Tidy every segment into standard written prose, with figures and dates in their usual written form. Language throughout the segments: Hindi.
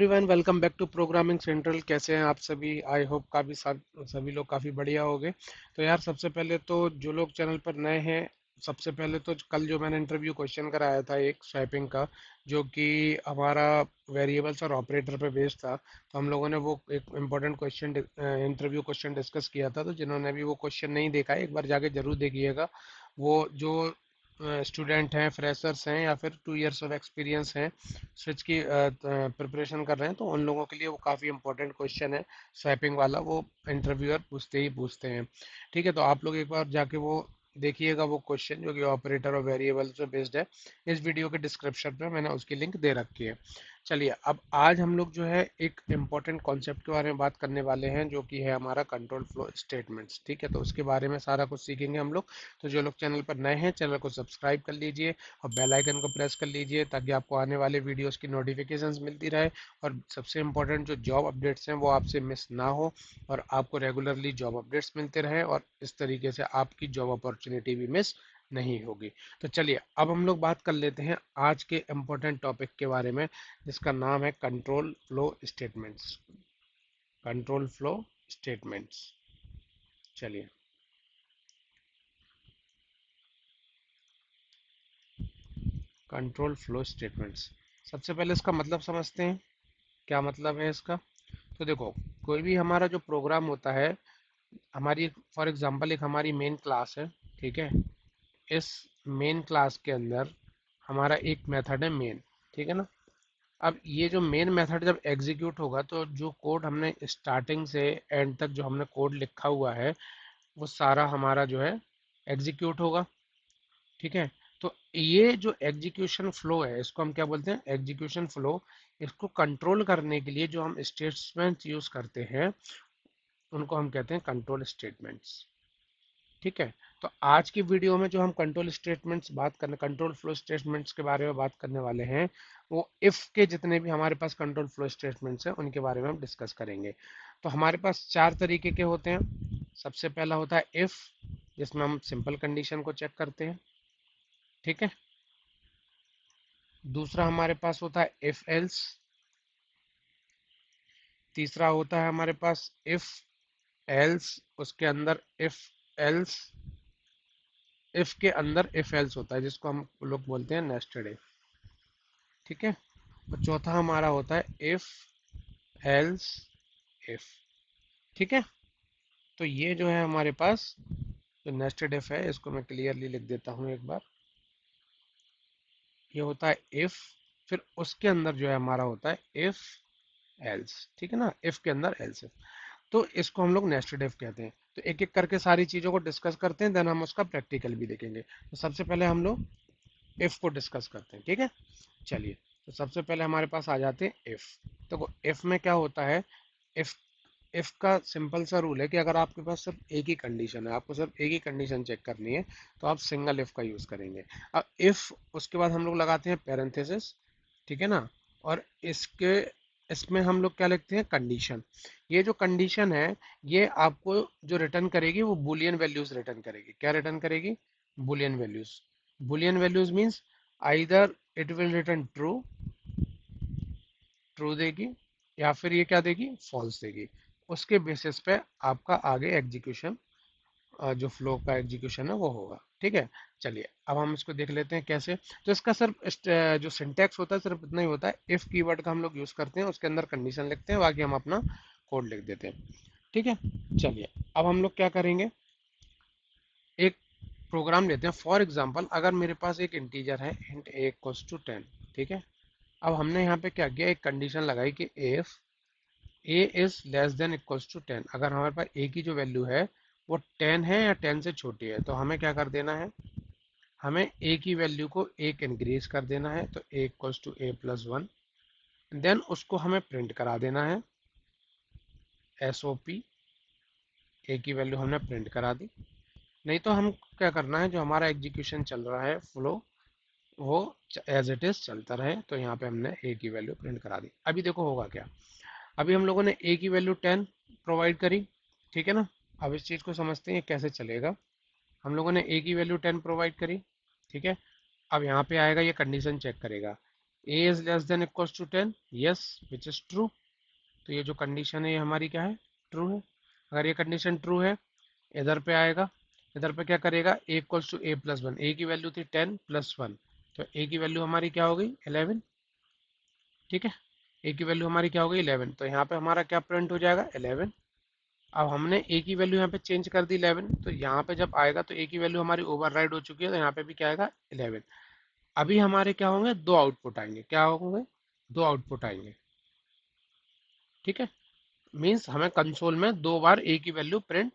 Everyone, welcome back to programming central. कैसे हैं आप सभी? आई होप सभी लोग काफ़ी बढ़िया होंगे। तो यार, सबसे पहले तो जो लोग चैनल पर नए हैं, सबसे पहले तो कल जो मैंने इंटरव्यू क्वेश्चन कराया था एक स्वैपिंग का, जो कि हमारा वेरिएबल्स और ऑपरेटर पे बेस्ड था, तो हम लोगों ने वो एक important question interview question discuss किया था। तो जिन्होंने अभी वो क्वेश्चन नहीं देखा है, एक बार जाके जरूर देखिएगा। वो जो स्टूडेंट हैं, फ्रेशर्स हैं या फिर 2 इयर्स ऑफ एक्सपीरियंस हैं, स्विच की प्रिपरेशन कर रहे हैं, तो उन लोगों के लिए वो काफ़ी इंपॉर्टेंट क्वेश्चन है। स्वैपिंग वाला वो इंटरव्यूअर पूछते ही पूछते हैं। ठीक है, तो आप लोग एक बार जाके वो देखिएगा वो क्वेश्चन, जो कि ऑपरेटर और वेरिएबल पे बेस्ड है। इस वीडियो के डिस्क्रिप्शन पे मैंने उसकी लिंक दे रखी है। चलिए, अब आज हम लोग जो है एक इम्पॉर्टेंट कॉन्सेप्ट के बारे में बात करने वाले हैं, जो कि है हमारा कंट्रोल फ्लो स्टेटमेंट्स। ठीक है, तो उसके बारे में सारा कुछ सीखेंगे हम लोग। तो जो लोग चैनल पर नए हैं, चैनल को सब्सक्राइब कर लीजिए और बेल आइकन को प्रेस कर लीजिए, ताकि आपको आने वाले वीडियोस की नोटिफिकेशंस मिलती रहे। और सबसे इम्पोर्टेंट, जो जॉब अपडेट्स हैं वो आपसे मिस ना हो, और आपको रेगुलरली जॉब अपडेट्स मिलते रहे, और इस तरीके से आपकी जॉब अपॉर्चुनिटी भी मिस नहीं होगी। तो चलिए, अब हम लोग बात कर लेते हैं आज के इम्पोर्टेंट टॉपिक के बारे में, जिसका नाम है control flow statements. Control flow statements. चलिए, कंट्रोल फ्लो स्टेटमेंट्स, सबसे पहले इसका मतलब समझते हैं। क्या मतलब है इसका? तो देखो, कोई भी हमारा जो प्रोग्राम होता है, हमारी फॉर एग्जांपल एक हमारी मेन क्लास है। ठीक है, इस मेन क्लास के अंदर हमारा एक मेथड है मेन। ठीक है ना? अब ये जो मेन मेथड जब एग्जीक्यूट होगा, तो जो कोड हमने स्टार्टिंग से एंड तक जो हमने कोड लिखा हुआ है, वो सारा हमारा जो है एग्जीक्यूट होगा। ठीक है, तो ये जो एग्जीक्यूशन फ्लो है, इसको हम क्या बोलते हैं? Execution flow. इसको कंट्रोल करने के लिए जो हम स्टेटमेंट्स यूज करते हैं, उनको हम कहते हैं कंट्रोल स्टेटमेंट्स। ठीक है, तो आज की वीडियो में जो हम कंट्रोल फ्लो स्टेटमेंट्स के बारे में बात करने वाले हैं, वो इफ के जितने भी हमारे पास कंट्रोल फ्लो स्टेटमेंट्स हैं, उनके बारे में हम डिस्कस करेंगे। तो हमारे पास चार तरीके के होते हैं। सबसे पहला होता है इफ, जिसमें हम सिंपल कंडीशन को चेक करते हैं। ठीक है, दूसरा हमारे पास होता है इफ एल्स। तीसरा होता है हमारे पास इफ एल्स, उसके अंदर इफ एल्स, इफ के अंदर इफ एल्स होता है, जिसको हम लोग बोलते हैं नेस्टेड इफ। ठीक है, और चौथा हमारा होता है इफ एल्स इफ। ठीक है, तो ये जो है हमारे पास जो नेस्टेड इफ है, इसको मैं क्लियरली लिख देता हूँ एक बार। ये होता है इफ, फिर उसके अंदर जो है हमारा होता है इफ एल्स। ठीक है ना? इफ के अंदर एल्स इफ, तो इसको हम लोग नेस्टेड इफ कहते हैं। तो एक एक करके सारी चीजों को डिस्कस करते हैं, देन हम उसका प्रैक्टिकल भी देखेंगे। तो सबसे पहले हम लोग इफ को डिस्कस करते हैं। ठीक है, चलिए। तो सबसे पहले हमारे पास आ जाते हैं इफ। तो इफ में क्या होता है? इफ इफ का सिंपल सा रूल है कि अगर आपके पास सिर्फ एक ही कंडीशन है, आपको सिर्फ एक ही कंडीशन चेक करनी है, तो आप सिंगल इफ का यूज करेंगे। अब इफ, उसके बाद हम लोग लगाते हैं पैरेंथेसिस। ठीक है ना? और इसके इसमें हम लोग क्या लिखते हैं? कंडीशन। ये जो कंडीशन है, ये आपको जो रिटर्न करेगी, वो बुलियन वैल्यूज रिटर्न करेगी। क्या रिटर्न करेगी? Boolean values. Boolean values means either it will return true, true देगी, या फिर ये क्या देगी? फॉल्स देगी। उसके बेसिस पे आपका आगे एग्जीक्यूशन, जो फ्लो का एग्जीक्यूशन है, वो होगा। ठीक है, चलिए अब हम इसको देख लेते हैं कैसे। तो इसका सिर्फ जो सिंटैक्स होता है, सिर्फ इतना ही होता है। इफ कीवर्ड का हम लोग यूज करते हैं, उसके अंदर कंडीशन लिखते हैं, बाकी हम अपना कोड लिख देते हैं। ठीक है, चलिए अब हम लोग क्या करेंगे? एक प्रोग्राम लेते हैं। फॉर एग्जाम्पल, अगर मेरे पास एक इंटीजर है इंट a इक्वल्स टू 10। ठीक है, अब हमने यहाँ पे क्या किया? एक कंडीशन लगाई कि if a is less than equals to 10। अगर हमारे पास a की जो वैल्यू है वो 10 है या 10 से छोटी है, तो हमें क्या कर देना है? हमें a की वैल्यू को एक इंक्रीज कर देना है, तो a equals to a plus 1। Then उसको हमें प्रिंट करा देना है, SOP। a की वैल्यू हमने प्रिंट करा दी। नहीं तो हम क्या करना है, जो हमारा एग्जीक्यूशन चल रहा है फ्लो, वो एज इट इज चलता रहे। तो यहाँ पे हमने a की वैल्यू प्रिंट करा दी। अभी देखो होगा क्या। अभी हम लोगों ने a की वैल्यू 10 प्रोवाइड करी। ठीक है ना? अब इस चीज़ को समझते हैं कैसे चलेगा। हम लोगों ने a की वैल्यू 10 प्रोवाइड करी। ठीक है, अब यहाँ पे आएगा, ये कंडीशन चेक करेगा। A is less than equals to 10, yes which is true. तो ये जो कंडीशन है ये हमारी क्या है, ट्रू है। अगर ये कंडीशन ट्रू है, इधर पे आएगा, इधर पे क्या करेगा, A equals to A plus one, ए की वैल्यू थी 10 प्लस वन, तो ए की वैल्यू हमारी क्या हो गई 11, ठीक है। ए की वैल्यू हमारी क्या हो गई 11, तो यहाँ पे हमारा क्या प्रिंट हो जाएगा 11। अब हमने ए की वैल्यू यहाँ पे चेंज कर दी 11, तो यहाँ पे जब आएगा तो ए की वैल्यू हमारी ओवरराइड हो चुकी है, तो यहाँ पे भी क्या आएगा 11। अभी हमारे क्या होंगे, दो आउटपुट आएंगे, क्या होंगे, दो आउटपुट आएंगे, ठीक है। मीन्स हमें कंसोल में दो बार ए की वैल्यू प्रिंट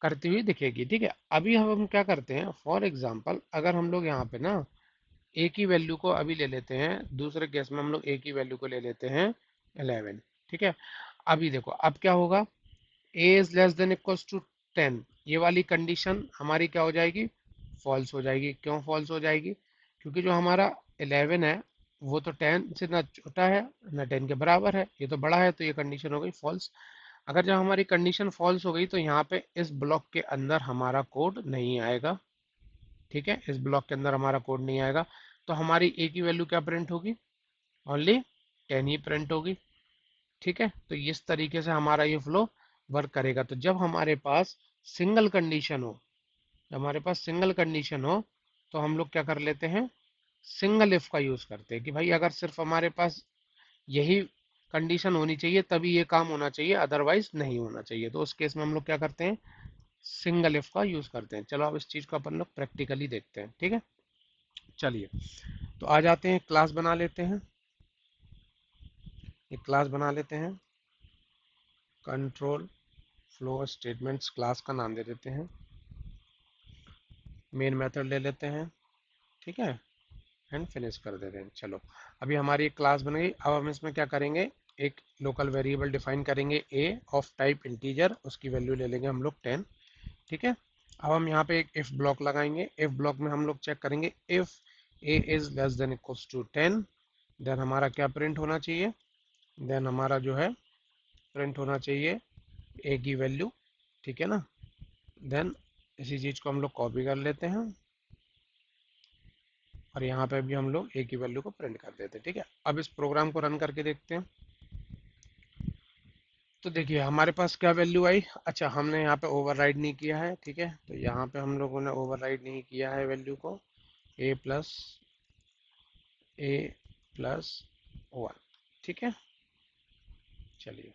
करती हुई दिखेगी, ठीक है। अभी हम क्या करते हैं, फॉर एग्जांपल अगर हम लोग यहाँ पे ना ए की वैल्यू को अभी ले लेते हैं, दूसरे केस में हम लोग ए की वैल्यू को ले लेते हैं 11, ठीक है। अभी देखो अब क्या होगा, A is less than equals to 10, ये वाली कंडीशन हमारी क्या हो जाएगी, फॉल्स हो जाएगी। क्यों फॉल्स हो जाएगी, क्योंकि जो हमारा 11 है वो तो 10 से ना छोटा है ना 10 के बराबर है, ये तो बड़ा है, तो ये कंडीशन हो गई फॉल्स। अगर जब हमारी कंडीशन फॉल्स हो गई तो यहाँ पे इस ब्लॉक के अंदर हमारा कोड नहीं आएगा, ठीक है, इस ब्लॉक के अंदर हमारा कोड नहीं आएगा। तो हमारी ए की वैल्यू क्या प्रिंट होगी, ओनली 10 ही प्रिंट होगी, ठीक है। तो इस तरीके से हमारा ये फ्लो वर्क करेगा। तो जब हमारे पास सिंगल कंडीशन हो, जब हमारे पास सिंगल कंडीशन हो, तो हम लोग क्या कर लेते हैं, सिंगल इफ का यूज करते हैं कि भाई अगर सिर्फ हमारे पास यही कंडीशन होनी चाहिए तभी ये काम होना चाहिए, अदरवाइज नहीं होना चाहिए। तो उस केस में हम लोग क्या करते हैं, सिंगल इफ का यूज करते हैं। चलो अब इस चीज को अपन लोग प्रैक्टिकली देखते हैं, ठीक है। चलिए, तो आ जाते हैं, क्लास बना लेते हैं, एक क्लास बना लेते हैं, कंट्रोल फ्लो स्टेटमेंट्स क्लास का नाम दे देते हैं, मेन मेथड ले लेते हैं, ठीक है, एंड फिनिश कर देते हैं। चलो, अभी हमारी एक क्लास बन गई। अब हम इसमें क्या करेंगे, एक लोकल वेरिएबल डिफाइन करेंगे ए ऑफ टाइप इंटीजर, उसकी वैल्यू ले लेंगे हम लोग 10, ठीक है। अब हम यहाँ पे एक इफ ब्लॉक लगाएंगे, इफ ब्लॉक में हम लोग चेक करेंगे if A is less than equals to 10, then हमारा क्या प्रिंट होना चाहिए, देन हमारा जो है प्रिंट होना चाहिए ए की वैल्यू, ठीक है ना। देन इसी चीज को हम लोग कॉपी कर लेते हैं और यहाँ पे भी हम लोग ए की वैल्यू को प्रिंट कर देते हैं, ठीक है। अब इस प्रोग्राम को रन करके देखते हैं। तो देखिए हमारे पास क्या वैल्यू आई, अच्छा हमने यहाँ पे ओवरराइड नहीं किया है, ठीक है, तो यहाँ पे हम लोगों ने ओवरराइड नहीं किया है वैल्यू को, ए प्लस ए प्लस वन, ठीक है। चलिए,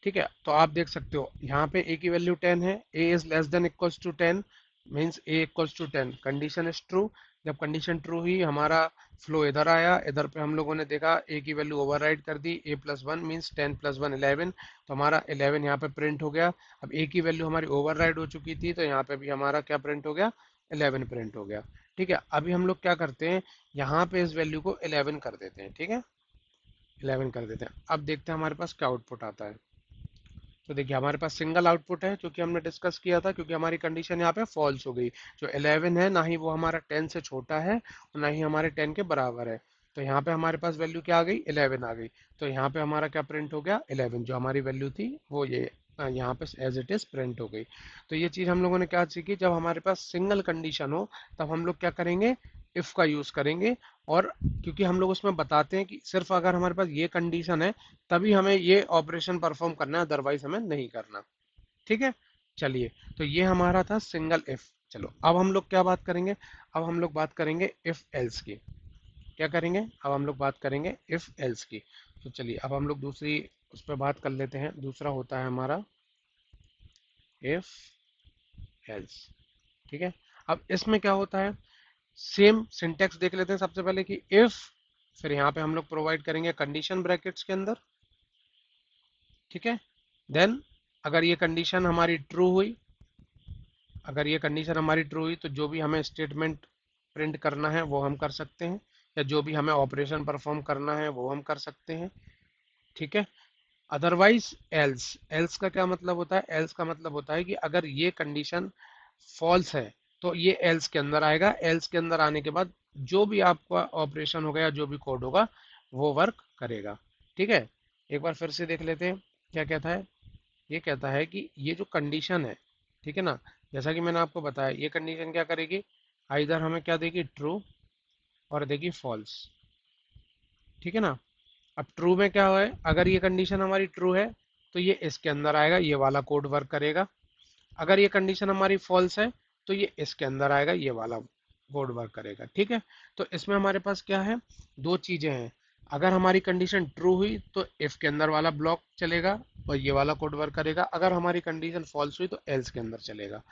ठीक है, तो आप देख सकते हो यहाँ पे ए की वैल्यू 10 है, A is less than equals to 10, means A equals to 10, condition is true. जब कंडीशन ट्रू हुई हमारा फ्लो इधर आया, इधर पे हम लोगों ने देखा ए की वैल्यू ओवरराइड कर दी, A plus one means 10 plus one 11, तो हमारा 11 यहाँ पे प्रिंट हो गया। अब ए की वैल्यू हमारी ओवरराइड हो चुकी थी, तो यहाँ पे भी हमारा क्या प्रिंट हो गया, 11 प्रिंट हो गया, ठीक है। अभी हम लोग क्या करते हैं, यहाँ पे इस वैल्यू को 11 कर देते हैं, ठीक है, 11 कर देते हैं। अब देखते हैं हमारे पास क्या आउटपुट आता है। तो देखिए हमारे पास सिंगल आउटपुट है, क्योंकि हमने डिस्कस किया था, क्योंकि हमारी कंडीशन यहाँ पे फॉल्स हो गई। जो 11 है ना ही वो हमारा 10 से छोटा है और ना ही हमारे 10 के बराबर है, तो यहाँ पे हमारे पास वैल्यू क्या आ गई, 11 आ गई। तो यहाँ पे हमारा क्या प्रिंट हो गया, 11, जो हमारी वैल्यू थी वो ये यहाँ पे एज इट इज प्रिंट हो गई। तो ये चीज हम लोगों ने क्या सीखी, जब हमारे पास सिंगल कंडीशन हो तब हम लोग क्या करेंगे, इफ का यूज करेंगे। और क्योंकि हम लोग उसमें बताते हैं कि सिर्फ अगर हमारे पास ये कंडीशन है तभी हमें ये ऑपरेशन परफॉर्म करना है, अदरवाइज हमें नहीं करना, ठीक है। चलिए, तो ये हमारा था सिंगल इफ। चलो अब हम लोग क्या बात करेंगे, अब हम लोग बात करेंगे इफ एल्स की। क्या करेंगे, अब हम लोग बात करेंगे इफ एल्स की। तो चलिए अब हम लोग दूसरी उस पर बात कर लेते हैं। दूसरा होता है हमारा इफ एल्स, ठीक है। अब इसमें क्या होता है, सेम सिंटेक्स देख लेते हैं सबसे पहले कि इफ, फिर यहाँ पे हम लोग प्रोवाइड करेंगे कंडीशन ब्रैकेट्स के अंदर, ठीक है। देन अगर ये कंडीशन हमारी ट्रू हुई, अगर ये कंडीशन हमारी ट्रू हुई तो जो भी हमें स्टेटमेंट प्रिंट करना है वो हम कर सकते हैं, या जो भी हमें ऑपरेशन परफॉर्म करना है वो हम कर सकते हैं, ठीक है। अदरवाइज एल्स, एल्स का क्या मतलब होता है, एल्स का मतलब होता है कि अगर ये कंडीशन फॉल्स है तो ये एल्स के अंदर आएगा, एल्स के अंदर आने के बाद जो भी आपका ऑपरेशन होगा या जो भी कोड होगा वो वर्क करेगा, ठीक है। एक बार फिर से देख लेते हैं क्या कहता है। ये कहता है कि ये जो कंडीशन है, ठीक है ना, जैसा कि मैंने आपको बताया, ये कंडीशन क्या करेगी, इधर हमें क्या देगी, ट्रू, और देगी फॉल्स। ठीक है ना। अब ट्रू में क्या है, अगर ये कंडीशन हमारी ट्रू है तो ये इसके अंदर आएगा, ये वाला कोड वर्क करेगा। अगर ये कंडीशन हमारी फॉल्स है तो ये इसके अंदर आएगा, ये वाला कोड वर्क करेगा। ठीक है। तो इसमें हमारे पास क्या है, दो चीजें हैं। अगर हमारी कंडीशन ट्रू हुई तो इफ के अंदर वाला ब्लॉक चलेगा और ये वाला कोड वर्क करेगा। अगर हमारी कंडीशन फॉल्स हुई तो एल्स के अंदर चलेगा।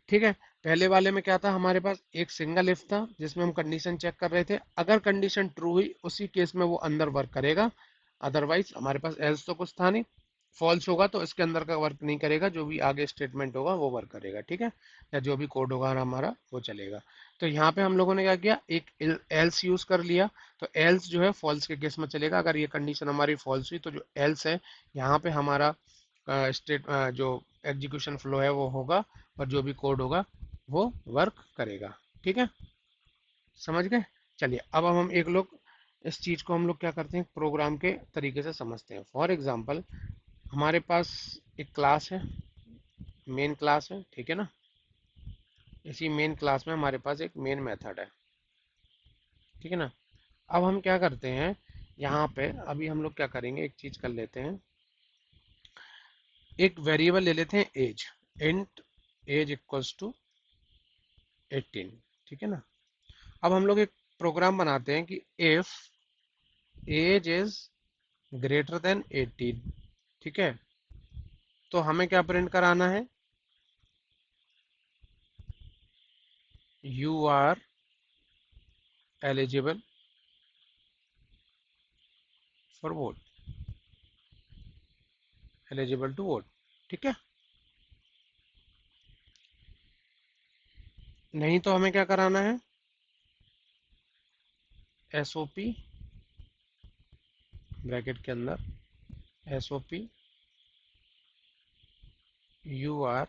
ठीक है। पहले वाले में क्या था, हमारे पास एक सिंगल इफ था जिसमें हम कंडीशन चेक कर रहे थे। अगर कंडीशन ट्रू हुई उसी केस में वो अंदर वर्क करेगा, अदरवाइज हमारे पास एल्स तो कुछ था नहीं। फॉल्स होगा तो इसके अंदर का वर्क नहीं करेगा, जो भी आगे स्टेटमेंट होगा वो वर्क करेगा। ठीक है। या जो भी कोड होगा हमारा वो चलेगा। तो यहाँ पे हम लोगों ने क्या किया, एक एल्स यूज कर लिया। तो एल्स जो है फॉल्स के केस में चलेगा। अगर ये कंडीशन हमारी फॉल्स हुई तो जो एल्स है यहाँ पे हमारा जो एग्जीक्यूशन फ्लो है वो होगा, और जो भी कोड होगा वो वर्क करेगा। ठीक है। समझ गए। चलिए अब हम एक लोग इस चीज को हम लोग क्या करते हैं, प्रोग्राम के तरीके से समझते हैं। फॉर एग्जांपल हमारे पास एक क्लास है, मेन क्लास है। ठीक है ना। इसी मेन क्लास में हमारे पास एक मेन मेथड है। ठीक है ना। अब हम क्या करते हैं, यहाँ पे अभी हम लोग क्या करेंगे, एक चीज कर लेते हैं, एक वेरिएबल ले लेते हैं age. Int age equals to 18। ठीक है ना। अब हम लोग एक प्रोग्राम बनाते हैं कि if age is greater than 18। ठीक है। तो हमें क्या प्रिंट कराना है, you are eligible for vote, eligible to vote. ठीक है। नहीं तो हमें क्या कराना है, एस ओ पी ब्रैकेट के अंदर, S O P you are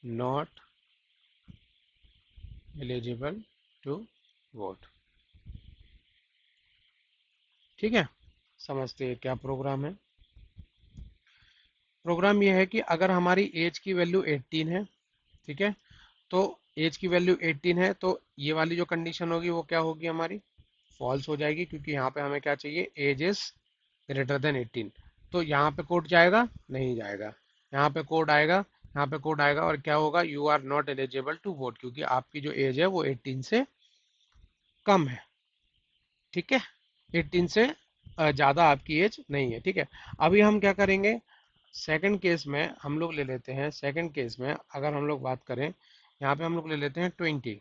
not eligible to vote. ठीक है। समझते हैं क्या प्रोग्राम है। प्रोग्राम यह है कि अगर हमारी एज की वैल्यू 18 है, ठीक है, तो एज की वैल्यू 18 है तो ये वाली जो कंडीशन होगी वो क्या होगी, हमारी फॉल्स हो जाएगी, क्योंकि यहाँ पे हमें क्या चाहिए, एज इज ग्रेटर देन 18। तो यहाँ पे कोड जाएगा, नहीं जाएगा। यहाँ पे कोड आएगा, यहाँ पे कोड आएगा, और क्या होगा, you are not eligible to vote, क्योंकि आपकी जो एज है वो 18 से कम है। ठीक है। 18 से ज़्यादा आपकी एज नहीं है। ठीक है। अभी हम क्या करेंगे, सेकंड केस में हम लोग ले लेते हैं, सेकंड केस में अगर हम लोग बात करें, यहाँ पे हम लोग ले लेते हैं 20।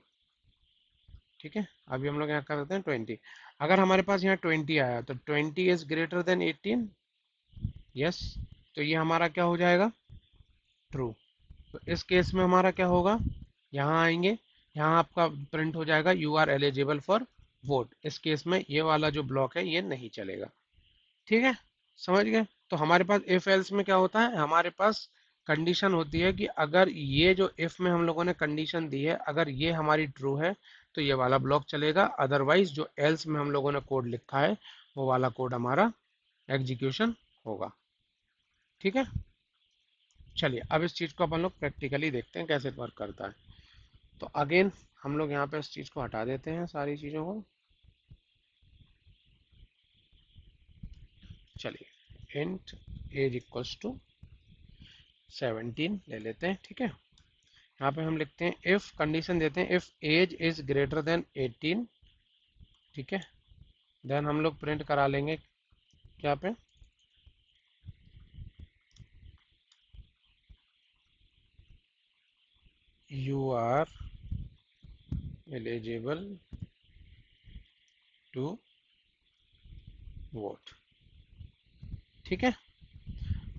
ठीक है। अभी हम लोग यहाँ करते हैं 20। अगर हमारे पास यहाँ 20 आया तो 20 इज ग्रेटर देन 18, यस। तो ये हमारा क्या हो जाएगा, ट्रू। तो इस केस में हमारा क्या होगा, यहाँ आएंगे, यहाँ आपका प्रिंट हो जाएगा you are eligible for vote. इस केस में ये वाला जो ब्लॉक है ये नहीं चलेगा। ठीक है। समझ गए। तो हमारे पास इफ एल्स में क्या होता है, हमारे पास कंडीशन होती है कि अगर ये जो इफ में हम लोगों ने कंडीशन दी है, अगर ये हमारी ट्रू है तो ये वाला ब्लॉक चलेगा, अदरवाइज जो एल्स में हम लोगों ने कोड लिखा है वो वाला कोड हमारा एग्जीक्यूशन होगा। ठीक है। चलिए अब इस चीज़ को अपन लोग प्रैक्टिकली देखते हैं कैसे वर्क करता है। तो अगेन हम लोग यहाँ पे इस चीज़ को हटा देते हैं, सारी चीज़ों को। चलिए इंट एज इक्वल्स टू 17 ले लेते हैं। ठीक है। यहाँ पे हम लिखते हैं इफ, कंडीशन देते हैं if age is greater than 18। ठीक है। देन हम लोग प्रिंट करा लेंगे क्या पे, you are eligible to vote. ठीक है।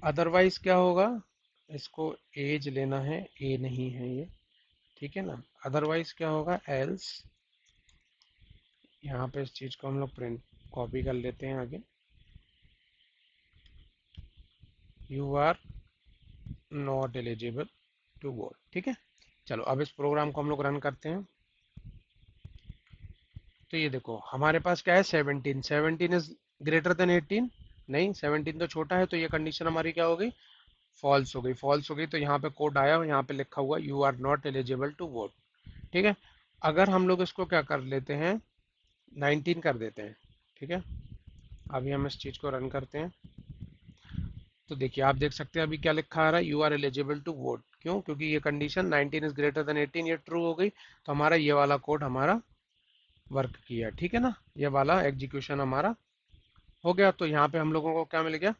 अदरवाइज क्या होगा, इसको एज लेना है, ए नहीं है ये। ठीक है ना। अदरवाइज क्या होगा, एल्स, यहाँ पे इस चीज़ को हम लोग प्रिंट कॉपी कर लेते हैं आगे, you are not eligible to vote. ठीक है। चलो अब इस प्रोग्राम को हम लोग रन करते हैं। तो ये देखो हमारे पास क्या है, 17। 17 इज ग्रेटर देन 18, नहीं 17 तो छोटा है, तो ये कंडीशन हमारी क्या हो गई, फॉल्स हो गई, फॉल्स हो गई तो यहाँ पे कोड आया और यहाँ पे लिखा हुआ you are not eligible to vote. ठीक है। अगर हम लोग इसको क्या कर लेते हैं, 19 कर देते हैं। ठीक है। अभी हम इस चीज को रन करते हैं तो देखिए, आप देख सकते हैं अभी क्या लिखा आ रहा है, you are eligible to vote. क्यों? क्योंकि ये कंडीशन 19 इज ग्रेटर देन 18 ये ट्रू हो गई, तो हमारा ये वाला कोड हमारा वर्क किया। ठीक है ना, ये वाला एग्जीक्यूशन हमारा हो गया। तो यहाँ पे हम लोगों को क्या मिल गया,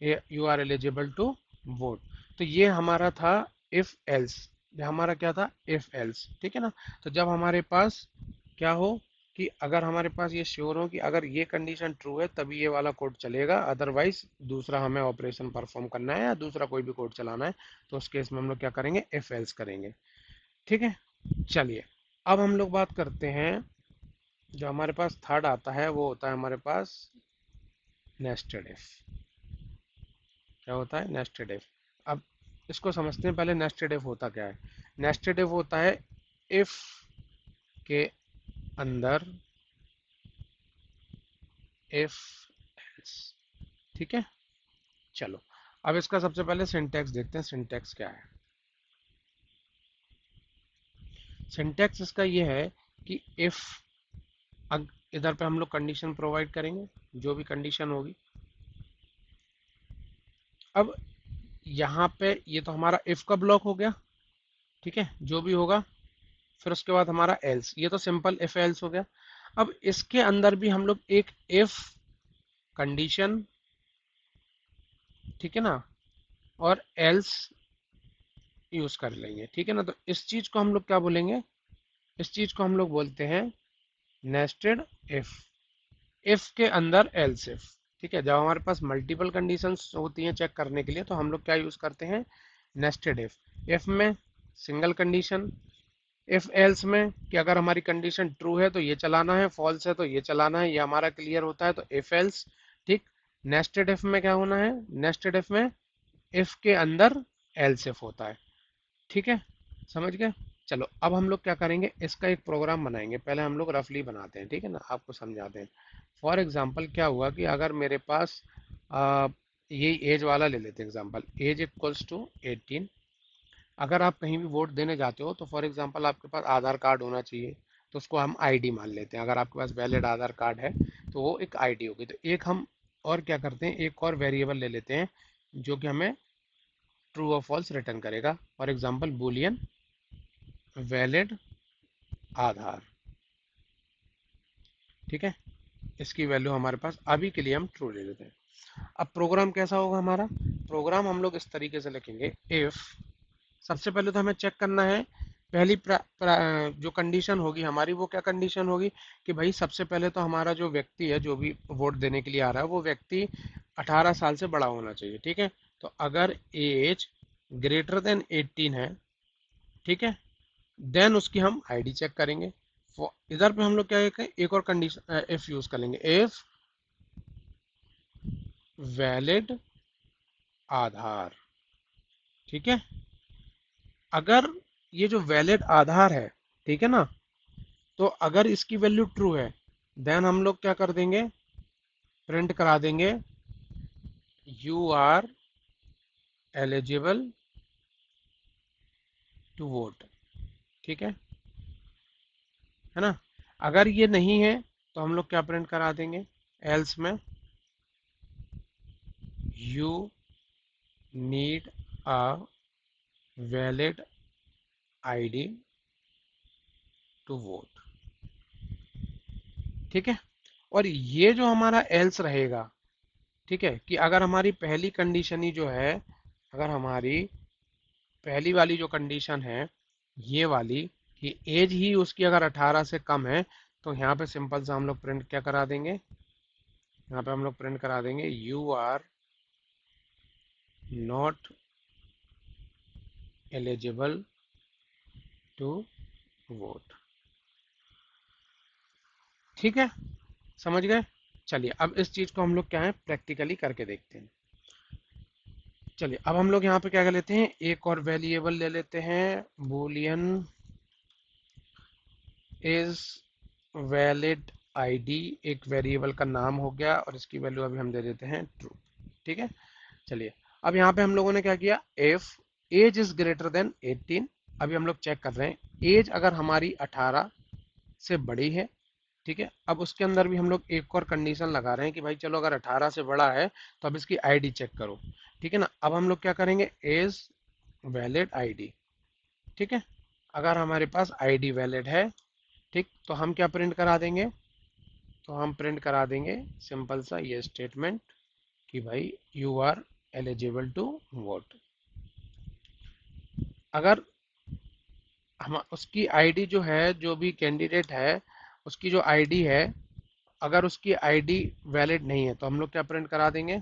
ये you are eligible to vote. तो ये हमारा था इफ एल्स, ये हमारा क्या था, इफ एल्स। ठीक है ना। तो जब हमारे पास क्या हो कि अगर हमारे पास ये श्योर हो कि अगर ये कंडीशन ट्रू है तभी ये वाला कोड चलेगा, अदरवाइज दूसरा हमें ऑपरेशन परफॉर्म करना है या दूसरा कोई भी कोड चलाना है, तो उस केस में हम लोग क्या करेंगे, इफ एल्स करेंगे। ठीक है। चलिए, अब हम लोग बात करते हैं, जो हमारे पास थर्ड आता है वो होता है हमारे पास नेस्टेड इफ। क्या होता है, नेस्टेड इफ। अब इसको समझते हैं पहले, नेस्टेड इफ होता क्या है। नेस्टेड इफ होता है इफ के अंदर इफ एल्स। ठीक है। चलो, अब इसका सबसे पहले सिंटैक्स देखते हैं, सिंटैक्स क्या है। सिंटैक्स इसका ये है कि इफ, इधर पे हम लोग कंडीशन प्रोवाइड करेंगे, जो भी कंडीशन होगी। अब यहाँ पे ये तो हमारा इफ का ब्लॉक हो गया। ठीक है, जो भी होगा। फिर उसके बाद हमारा एल्स, ये तो सिंपल इफ एल्स हो गया। अब इसके अंदर भी हम लोग एक इफ कंडीशन, ठीक है ना, और एल्स यूज कर लेंगे। ठीक है ना। तो इस चीज को हम लोग क्या बोलेंगे, इस चीज को हम लोग बोलते हैं नेस्टेड इफ। इफ के अंदर एल्स इफ। ठीक है, जब हमारे पास मल्टीपल कंडीशंस होती हैं चेक करने के लिए, तो हम लोग क्या यूज करते हैं, नेस्टेड इफ। इफ में सिंगल कंडीशन, इफ एल्स में कि अगर हमारी कंडीशन ट्रू है तो ये चलाना है, फॉल्स है तो ये चलाना है, ये हमारा क्लियर होता है, तो इफ एल्स। ठीक। नेस्टेड इफ में क्या होना है, नेस्टेड इफ में इफ के अंदर एल्स इफ होता है। ठीक है, समझ गए। चलो, अब हम लोग क्या करेंगे, इसका एक प्रोग्राम बनाएंगे। पहले हम लोग रफली बनाते हैं, ठीक है ना, आपको समझाते हैं। फॉर एग्जाम्पल क्या हुआ कि अगर मेरे पास आ, यही एज वाला ले लेते हैं एग्जाम्पल, एज इक्वल्स टू 18। अगर आप कहीं भी वोट देने जाते हो तो फॉर एग्जांपल आपके पास आधार कार्ड होना चाहिए, तो उसको हम आईडी मान लेते हैं। अगर आपके पास वैलिड आधार कार्ड है तो वो एक आईडी होगी। तो एक हम और क्या करते हैं, एक और वेरिएबल ले लेते हैं जो कि हमें ट्रू और फॉल्स रिटर्न करेगा। फॉर एग्जांपल बुलियन वैलिड आधार। ठीक है, इसकी वैल्यू हमारे पास अभी के लिए हम ट्रू ले लेते हैं। अब प्रोग्राम कैसा होगा हमारा, प्रोग्राम हम लोग इस तरीके से लिखेंगे, इफ, सबसे पहले तो हमें चेक करना है, पहली जो कंडीशन होगी हमारी वो क्या कंडीशन होगी, कि भाई सबसे पहले तो हमारा जो व्यक्ति है, जो भी वोट देने के लिए आ रहा है, वो व्यक्ति 18 साल से बड़ा होना चाहिए। ठीक है। तो अगर एज ग्रेटर देन 18 है, ठीक है, देन उसकी हम आईडी चेक करेंगे। इधर पे हम लोग क्या करें, एक और कंडीशन इफ यूज कर लेंगे, इफ वैलिड आधार। ठीक है। अगर ये जो वैलिड आधार है, ठीक है ना, तो अगर इसकी वैल्यू ट्रू है, देन हम लोग क्या कर देंगे, प्रिंट करा देंगे you are eligible to vote. ठीक है ना। अगर ये नहीं है तो हम लोग क्या प्रिंट करा देंगे, एल्स में you need a valid ID to vote. ठीक है। और ये जो हमारा एल्स रहेगा, ठीक है, कि अगर हमारी पहली कंडीशन ही जो है, अगर हमारी पहली वाली जो कंडीशन है ये वाली, कि एज ही उसकी अगर 18 से कम है, तो यहाँ पे सिंपल सा हम लोग प्रिंट क्या करा देंगे, यहाँ पे हम लोग प्रिंट करा देंगे you are not eligible to vote. ठीक है, समझ गए। चलिए, अब इस चीज को हम लोग क्या है, प्रैक्टिकली करके देखते हैं। चलिए, अब हम लोग यहाँ पे क्या कर लेते हैं, एक और वेरिएबल ले लेते हैं, बूलियन इज वैलिड आईडी। एक वेरिएबल का नाम हो गया और इसकी वैल्यू अभी हम दे देते हैं ट्रू। ठीक है। चलिए, अब यहाँ पे हम लोगों ने क्या किया, if age is greater than 18, अभी हम लोग चेक कर रहे हैं एज अगर हमारी 18 से बड़ी है, ठीक है। अब उसके अंदर भी हम लोग एक और कंडीशन लगा रहे हैं कि भाई चलो अगर 18 से बड़ा है तो अब इसकी आईडी चेक करो, ठीक है ना। अब हम लोग क्या करेंगे, एज वैलिड आईडी, ठीक है। अगर हमारे पास आईडी वैलिड है, ठीक, तो हम क्या प्रिंट करा देंगे, तो हम प्रिंट करा देंगे सिंपल सा ये स्टेटमेंट कि भाई you are eligible to vote. अगर हम उसकी आईडी जो है, जो भी कैंडिडेट है उसकी जो आईडी है, अगर उसकी आईडी वैलिड नहीं है तो हम लोग क्या प्रिंट करा देंगे,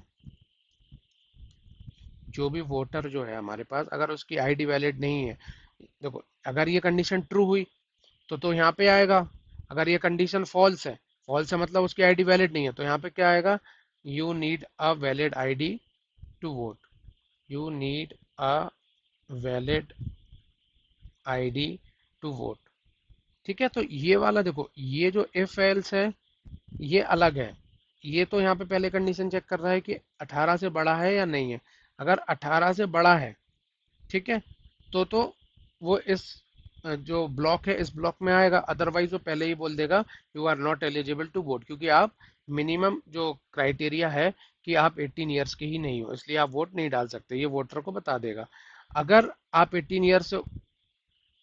जो भी वोटर जो है हमारे पास अगर उसकी आईडी वैलिड नहीं है, देखो अगर ये कंडीशन ट्रू हुई तो यहाँ पे आएगा। अगर ये कंडीशन फॉल्स है, फॉल्स है मतलब उसकी आईडी वैलिड नहीं है, तो यहाँ पे क्या आएगा, you need a valid ID to vote, you need a valid ID to vote, ठीक है। तो ये वाला देखो, ये जो इफ एल्स है ये अलग है। ये तो यहाँ पे पहले कंडीशन चेक कर रहा है कि 18 से बड़ा है या नहीं है। अगर 18 से बड़ा है, ठीक है, तो वो इस जो ब्लॉक है इस ब्लॉक में आएगा, अदरवाइज वो पहले ही बोल देगा you are not eligible to vote, क्योंकि आप मिनिमम जो क्राइटेरिया है कि आप 18 ईयर्स के ही नहीं हो, इसलिए आप वोट नहीं डाल सकते, ये वोटर को बता देगा। अगर आप 18 ईयर्स से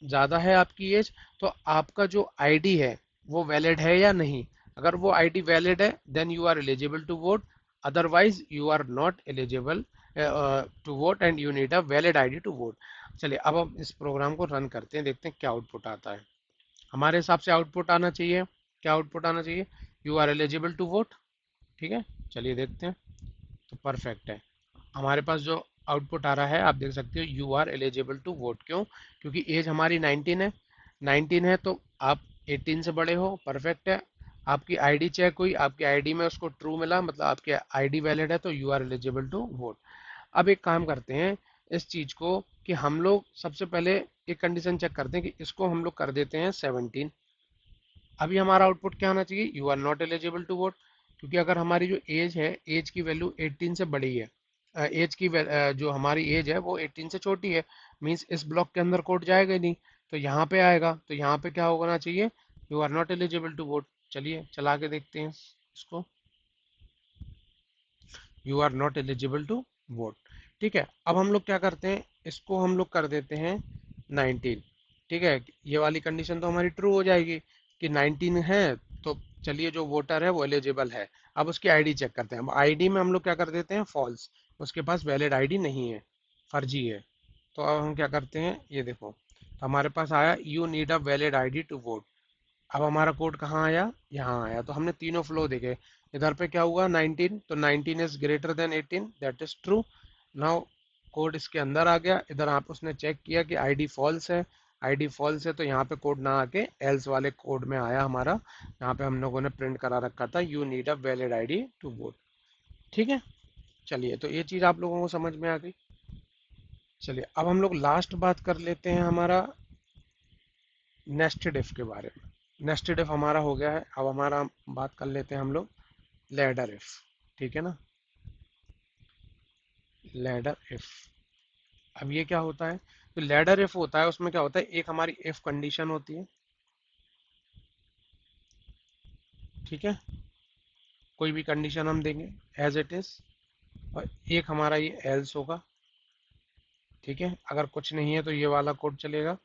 ज़्यादा है आपकी एज, तो आपका जो आईडी है वो वैलिड है या नहीं। अगर वो आईडी वैलिड है then you are eligible to vote, otherwise you are not eligible to vote and you need a valid ID to vote. चलिए अब हम इस प्रोग्राम को रन करते हैं, देखते हैं क्या आउटपुट आता है। हमारे हिसाब से आउटपुट आना चाहिए, क्या आउटपुट आना चाहिए, you are eligible to vote, ठीक है। चलिए देखते हैं, तो परफेक्ट है। हमारे पास जो आउटपुट आ रहा है आप देख सकते हो, you are eligible to vote, क्यों, क्योंकि एज हमारी 19 है, 19 है तो आप 18 से बड़े हो, परफेक्ट है। आपकी आईडी चेक हुई, आपकी आईडी में उसको ट्रू मिला, मतलब आपकी आईडी वैलिड है, तो you are eligible to vote. अब एक काम करते हैं इस चीज को, कि हम लोग सबसे पहले एक कंडीशन चेक करते हैं कि इसको हम लोग कर देते हैं 17। अभी हमारा आउटपुट क्या होना चाहिए, you are not eligible to vote, क्योंकि अगर हमारी जो एज है, एज की वैल्यू 18 से बड़ी है, एज की जो हमारी एज है वो 18 से छोटी है, मींस इस ब्लॉक के अंदर कोड जाएगा ही नहीं, तो यहाँ पे आएगा, तो यहाँ पे क्या होना चाहिए, you are not eligible to vote. चलिए चला के देखते हैं इसको, you are not eligible to vote, ठीक है। अब हम लोग क्या करते हैं, इसको हम लोग कर देते हैं 19, ठीक है। ये वाली कंडीशन तो हमारी ट्रू हो जाएगी कि 19 है, तो चलिए जो वोटर है वो एलिजिबल है। अब उसकी आईडी चेक करते हैं, अब आईडी में हम लोग क्या कर देते हैं, फॉल्स, उसके पास वैलिड आईडी नहीं है, फर्जी है। तो अब हम क्या करते हैं, ये देखो, तो हमारे पास आया you need a valid ID to vote. अब हमारा कोड कहाँ आया, यहाँ आया, तो हमने तीनों फ्लो देखे। इधर पे क्या हुआ, 19, तो 19 is greater than 18, that is true. Now code इसके अंदर आ गया, इधर आप उसने चेक किया कि आईडी फॉल्स है, आईडी फॉल्स है, तो यहाँ पे कोड ना आके एल्स वाले कोड में आया हमारा, यहाँ पे हम लोगों ने प्रिंट करा रखा था you need a valid ID to vote, ठीक है। चलिए तो ये चीज़ आप लोगों को समझ में आ गई। चलिए अब हम लोग लास्ट बात कर लेते हैं हमारा नेस्टेड इफ के बारे में। नेस्टेड इफ हमारा हो गया है, अब हमारा बात कर लेते हैं हम लोग लैडर इफ, ठीक है ना। लैडर इफ, अब ये क्या होता है, तो लैडर इफ होता है, उसमें क्या होता है, एक हमारी इफ कंडीशन होती है, ठीक है, कोई भी कंडीशन हम देंगे एज इट इज, और एक हमारा ये एल्स होगा, ठीक है। अगर कुछ नहीं है तो ये वाला कोड चलेगा।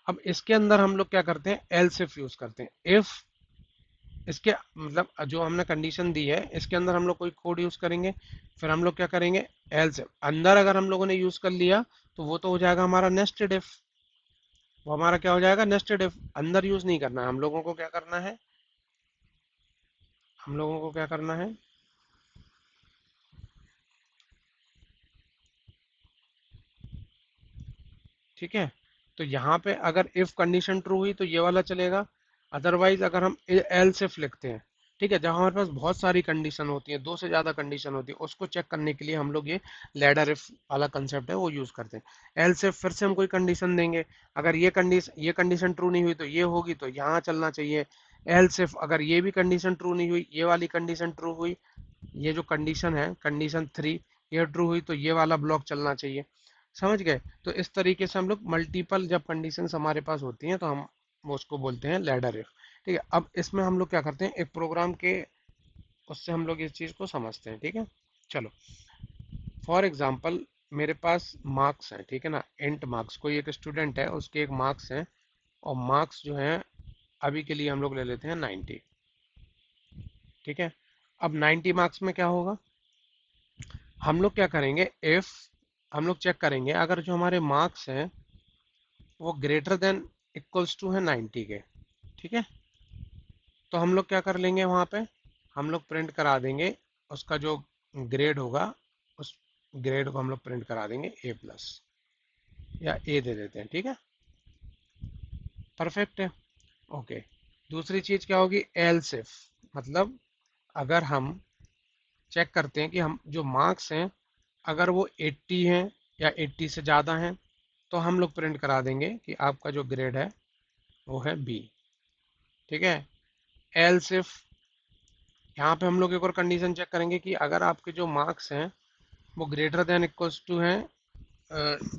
अब इसके अंदर हम लोग क्या करते हैं, एल्स इफ यूज करते हैं। इफ इसके मतलब जो हमने कंडीशन दी है इसके अंदर हम लोग कोई कोड यूज करेंगे, फिर हम लोग क्या करेंगे, एल्स अंदर अगर हम लोगों ने यूज कर लिया तो वो तो हो जाएगा हमारा नेस्टेड इफ, वो हमारा क्या हो जाएगा, नेस्टेड इफ। अंदर यूज नहीं करना है हम लोगों को, क्या करना है, हम लोगों को क्या करना है, ठीक है। तो यहाँ पे अगर इफ कंडीशन ट्रू हुई तो ये वाला चलेगा, अदरवाइज अगर हम एल्स इफ लिखते हैं, ठीक है, जहाँ हमारे पास बहुत सारी कंडीशन होती है, दो से ज्यादा कंडीशन होती है, उसको चेक करने के लिए हम लोग ये लैडर इफ वाला कंसेप्ट है वो यूज करते हैं। एल्स इफ फिर से हम कोई कंडीशन देंगे, अगर ये कंडीशन ट्रू नहीं हुई तो ये होगी, तो यहाँ चलना चाहिए। एल्स इफ अगर ये भी कंडीशन ट्रू नहीं हुई, ये वाली कंडीशन ट्रू हुई, ये जो कंडीशन है कंडीशन 3, ये ट्रू हुई तो ये वाला ब्लॉक चलना चाहिए। समझ गए? तो इस तरीके से हम लोग मल्टीपल जब कंडीशंस हमारे पास होती हैं तो हम वो उसको बोलते हैं लैडर इफ। ठीक है, अब इसमें हम लोग क्या करते हैं, एक प्रोग्राम के उससे हम लोग इस चीज़ को समझते हैं। ठीक है, चलो फॉर एग्जांपल मेरे पास मार्क्स हैं, ठीक है ना, इंट मार्क्स, कोई एक स्टूडेंट है उसके एक मार्क्स हैं, और मार्क्स जो हैं अभी के लिए हम लोग ले लेते हैं 90। ठीक है, अब 90 मार्क्स में क्या होगा, हम लोग क्या करेंगे, इफ हम लोग चेक करेंगे अगर जो हमारे मार्क्स हैं वो ग्रेटर देन इक्वल्स टू है 90 के। ठीक है, तो हम लोग क्या कर लेंगे, वहाँ पे हम लोग प्रिंट करा देंगे उसका जो ग्रेड होगा, उस ग्रेड को हम लोग प्रिंट करा देंगे ए प्लस, या ए दे देते हैं। ठीक है, परफेक्ट है। ओके, दूसरी चीज क्या होगी, एल्स इफ, मतलब अगर हम चेक करते हैं कि हम जो मार्क्स हैं अगर वो 80 हैं या 80 से ज़्यादा हैं, तो हम लोग प्रिंट करा देंगे कि आपका जो ग्रेड है वो है बी। ठीक है, एल्स इफ यहाँ पे हम लोग एक और कंडीशन चेक करेंगे कि अगर आपके जो मार्क्स हैं वो ग्रेटर देन इक्वल्स टू हैं,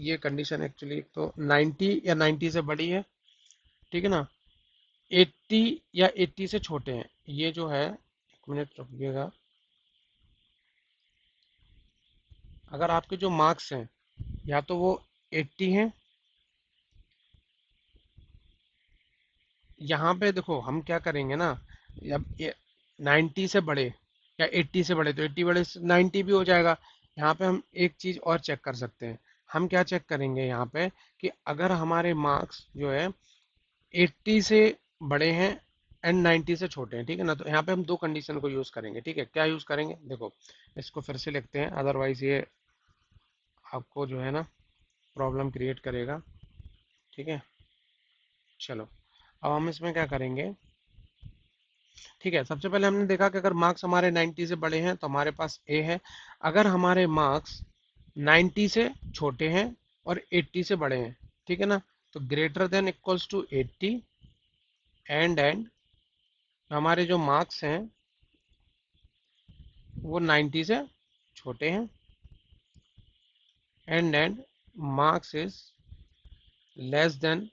ये कंडीशन एक्चुअली तो 90 या 90 से बड़ी है, ठीक है ना, 80 या 80 से छोटे हैं, ये जो है, एक मिनट रुकिएगा, अगर आपके जो मार्क्स हैं या तो वो 80 हैं, यहाँ पे देखो हम क्या करेंगे ना, जब ये 90 से बड़े या 80 से बड़े, तो 80 बड़े से 90 भी हो जाएगा। यहाँ पे हम एक चीज़ और चेक कर सकते हैं, हम क्या चेक करेंगे यहाँ पे कि अगर हमारे मार्क्स जो है 80 से बड़े हैं एंड 90 से छोटे हैं, ठीक है ना, तो यहाँ पे हम दो कंडीशन को यूज़ करेंगे। ठीक है, क्या यूज़ करेंगे, देखो इसको फिर से लिखते हैं, अदरवाइज ये आपको जो है ना प्रॉब्लम क्रिएट करेगा। ठीक है, चलो अब हम इसमें क्या करेंगे, ठीक है, सबसे पहले हमने देखा कि अगर मार्क्स हमारे 90 से बड़े हैं तो हमारे पास ए है, अगर हमारे मार्क्स 90 से छोटे हैं और 80 से बड़े हैं, ठीक है ना, तो greater than equals to 80, and हमारे जो मार्क्स हैं वो 90 से छोटे हैं, and marks is less than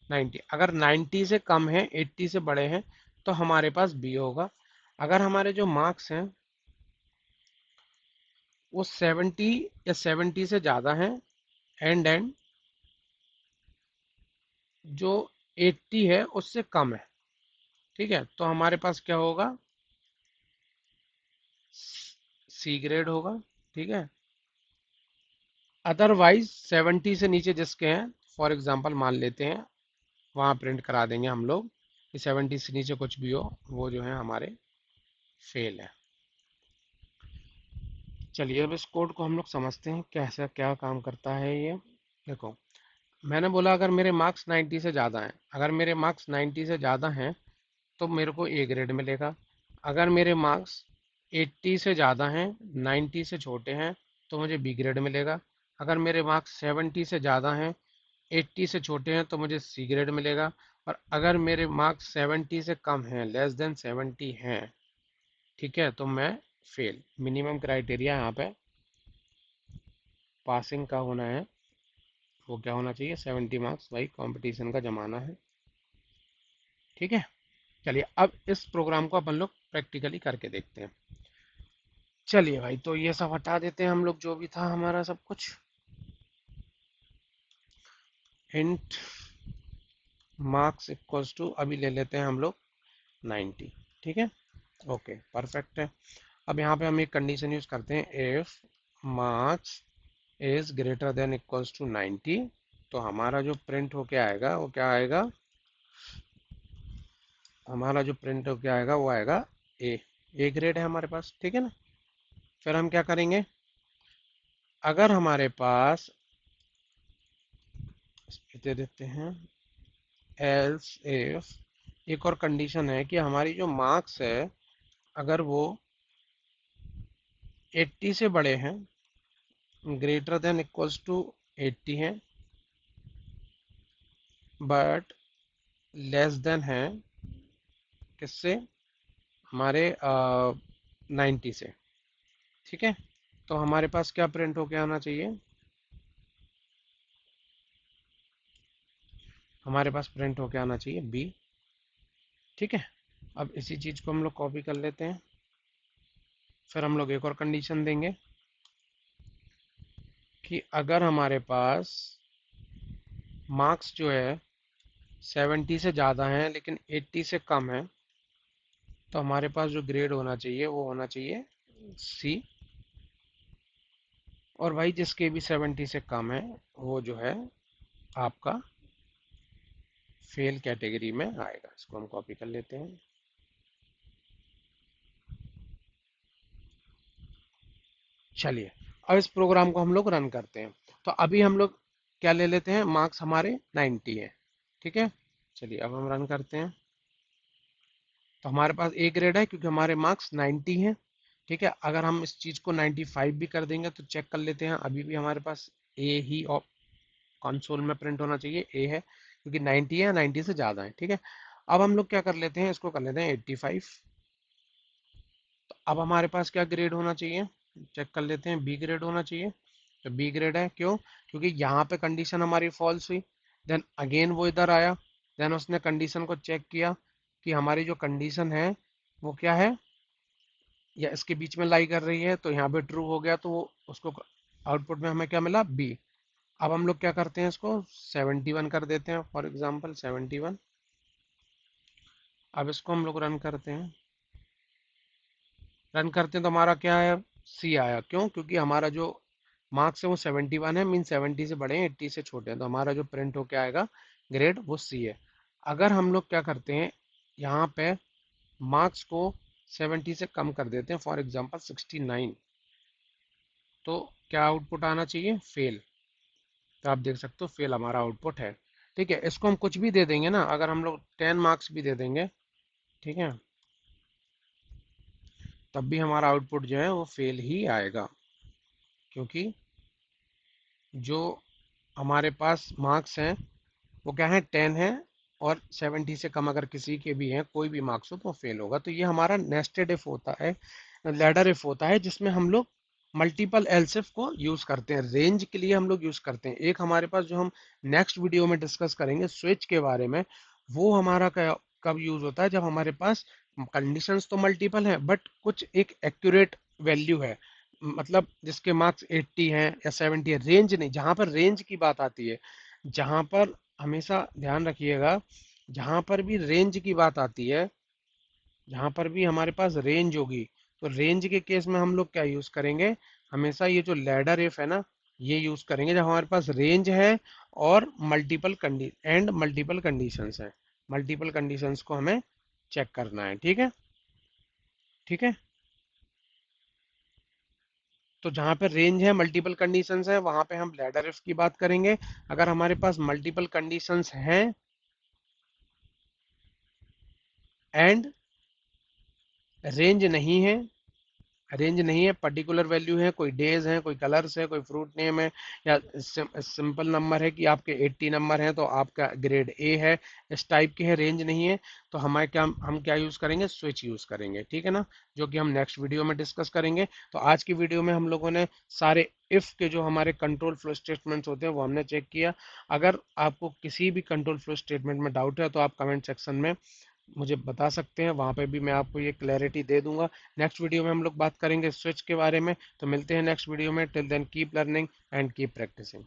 90, अगर 90 से कम है 80 से बड़े हैं तो हमारे पास बी होगा। अगर हमारे जो मार्क्स हैं वो 70 या 70 से ज़्यादा हैं, एंड जो 80 है उससे कम है, ठीक है, तो हमारे पास क्या होगा, सी ग्रेड होगा। ठीक है, अदरवाइज 70 से नीचे जिसके हैं, फॉर एग्जांपल मान लेते हैं, वहाँ प्रिंट करा देंगे हम लोग कि 70 से नीचे कुछ भी हो वो जो है हमारे फेल है। चलिए अब इस कोड को हम लोग समझते हैं कैसा क्या काम करता है ये। देखो मैंने बोला अगर मेरे मार्क्स 90 से ज़्यादा हैं, अगर मेरे मार्क्स 90 से ज़्यादा हैं तो मेरे को ए ग्रेड मिलेगा। अगर मेरे मार्क्स 80 से ज़्यादा हैं, 90 से छोटे हैं, तो मुझे बी ग्रेड मिलेगा। अगर मेरे मार्क्स 70 से ज़्यादा हैं, 80 से छोटे हैं, तो मुझे सी ग्रेड मिलेगा। और अगर मेरे मार्क्स 70 से कम हैं, लेस देन 70 हैं, ठीक है, तो मैं फेल। मिनिमम क्राइटेरिया यहाँ पे पासिंग का होना है, वो क्या होना चाहिए, 70 मार्क्स, भाई कंपटीशन का ज़माना है। ठीक है, चलिए अब इस प्रोग्राम को अपन लोग प्रैक्टिकली करके देखते हैं। चलिए भाई, तो ये सब हटा देते हैं हम लोग, जो भी था हमारा सब कुछ, इंट मार्क्स इक्वल्स टू अभी ले लेते हैं हम लोग 90। ठीक है, ओके परफेक्ट है। अब यहाँ पे हम एक कंडीशन यूज करते हैं, if marks is greater than equals to 90, तो हमारा जो प्रिंट होके आएगा वो क्या आएगा, हमारा जो प्रिंट होके आएगा वो आएगा ए, ए ग्रेड है हमारे पास। ठीक है ना, फिर हम क्या करेंगे, अगर हमारे पास, दे देते हैं एल्स इफ, एक और कंडीशन है कि हमारी जो मार्क्स है अगर वो 80 से बड़े हैं, ग्रेटर देन इक्वल्स टू 80 हैं, बट लेस देन है किससे, हमारे 90 से। ठीक है, तो हमारे पास क्या प्रिंट होके आना चाहिए, हमारे पास प्रिंट होके आना चाहिए बी। ठीक है, अब इसी चीज को हम लोग कॉपी कर लेते हैं। फिर हम लोग एक और कंडीशन देंगे कि अगर हमारे पास मार्क्स जो है 70 से ज़्यादा है लेकिन 80 से कम है, तो हमारे पास जो ग्रेड होना चाहिए वो होना चाहिए सी। और भाई जिसके भी 70 से कम है वो जो है आपका फेल कैटेगरी में आएगा। इसको हम कॉपी कर लेते हैं। चलिए, अब इस प्रोग्राम को हम लोग रन करते हैं। तो अभी हम लोग क्या ले लेते हैं, मार्क्स हमारे 90 है। ठीक है, चलिए अब हम रन करते हैं। तो हमारे पास ए ग्रेड है क्योंकि हमारे मार्क्स 90 हैं। ठीक है, अगर हम इस चीज़ को 95 भी कर देंगे तो चेक कर लेते हैं, अभी भी हमारे पास ए ही कंसोल में प्रिंट होना चाहिए, ए है क्योंकि 90 है, 90 से ज़्यादा है। ठीक है, अब हम लोग क्या कर लेते हैं, इसको कर लेते हैं 85। तो अब हमारे पास क्या ग्रेड होना चाहिए, चेक कर लेते हैं, बी ग्रेड होना चाहिए। तो बी ग्रेड है, क्यों, क्योंकि यहाँ पे कंडीशन हमारी फॉल्स हुई। देन अगेन वो इधर आया, देन उसने कंडीशन को चेक किया कि हमारी जो कंडीशन है वो क्या है, या इसके बीच में लाई कर रही है, तो यहाँ पे ट्रू हो गया, तो वो उसको आउटपुट में हमें क्या मिला, बी। अब हम लोग क्या करते हैं, इसको 71 कर देते हैं, फॉर एग्जांपल 71। अब इसको हम लोग रन करते हैं, रन करते हैं तो हमारा क्या है, सी आया। क्यों, क्योंकि हमारा जो मार्क्स है वो 71 है, मीन 70 से बड़े हैं, 80 से छोटे हैं, तो हमारा जो प्रिंट होके आएगा ग्रेड वो सी है। अगर हम लोग क्या करते हैं, यहाँ पे मार्क्स को 70 से कम कर देते हैं, फॉर एग्जांपल 69, तो क्या आउटपुट आना चाहिए, फेल। तो आप देख सकते हो फेल हमारा आउटपुट है। ठीक है, इसको हम कुछ भी दे देंगे ना, अगर हम लोग 10 मार्क्स भी दे देंगे, ठीक है, तब भी हमारा आउटपुट जो है वो फेल ही आएगा, क्योंकि जो हमारे पास मार्क्स हैं वो क्या है, 10 है, और 70 से कम अगर किसी के भी हैं, कोई भी मार्क्स हो, तो फेल होगा। तो ये हमारा नेस्टेड इफ होता है, लैडर इफ होता है, जिसमें हम लोग मल्टीपल एल्स इफ को यूज करते हैं, रेंज के लिए हम लोग यूज करते हैं। एक हमारे पास जो हम नेक्स्ट वीडियो में डिस्कस करेंगे स्विच के बारे में, वो हमारा कब यूज होता है, जब हमारे पास कंडीशंस तो मल्टीपल है बट कुछ एक एक्यूरेट वैल्यू है, मतलब जिसके मार्क्स 80 हैं या 70 है, रेंज नहीं। जहां पर रेंज की बात आती है, जहां पर हमेशा ध्यान रखिएगा, जहां पर भी रेंज की बात आती है, जहां पर भी हमारे पास रेंज होगी, तो रेंज के केस में हम लोग क्या यूज करेंगे, हमेशा ये जो लैडर इफ है ना, ये यूज करेंगे जब हमारे पास रेंज है और मल्टीपल कंडीशंस है। मल्टीपल कंडीशंस को हमें चेक करना है। ठीक है, ठीक है। तो जहां पर रेंज है, मल्टीपल कंडीशंस है, वहां पे हम लैडर इफ की बात करेंगे। अगर हमारे पास मल्टीपल कंडीशंस हैं एंड रेंज नहीं है, रेंज नहीं है, पर्टिकुलर वैल्यू है, कोई डेज है, कोई कलर्स है, कोई फ्रूट नेम है, या सिंपल नंबर है कि आपके 80 नंबर हैं तो आपका ग्रेड ए है, इस टाइप के है, रेंज नहीं है, तो हमारे क्या, हम क्या यूज करेंगे, स्विच यूज करेंगे। ठीक है ना, जो कि हम नेक्स्ट वीडियो में डिस्कस करेंगे। तो आज की वीडियो में हम लोगों ने सारे इफ के जो हमारे कंट्रोल फ्लो स्टेटमेंट्स होते हैं वो हमने चेक किया। अगर आपको किसी भी कंट्रोल फ्लो स्टेटमेंट में डाउट है तो आप कमेंट सेक्शन में मुझे बता सकते हैं, वहां पे भी मैं आपको ये क्लैरिटी दे दूंगा। नेक्स्ट वीडियो में हम लोग बात करेंगे स्विच के बारे में। तो मिलते हैं नेक्स्ट वीडियो में, till then keep learning and keep practising.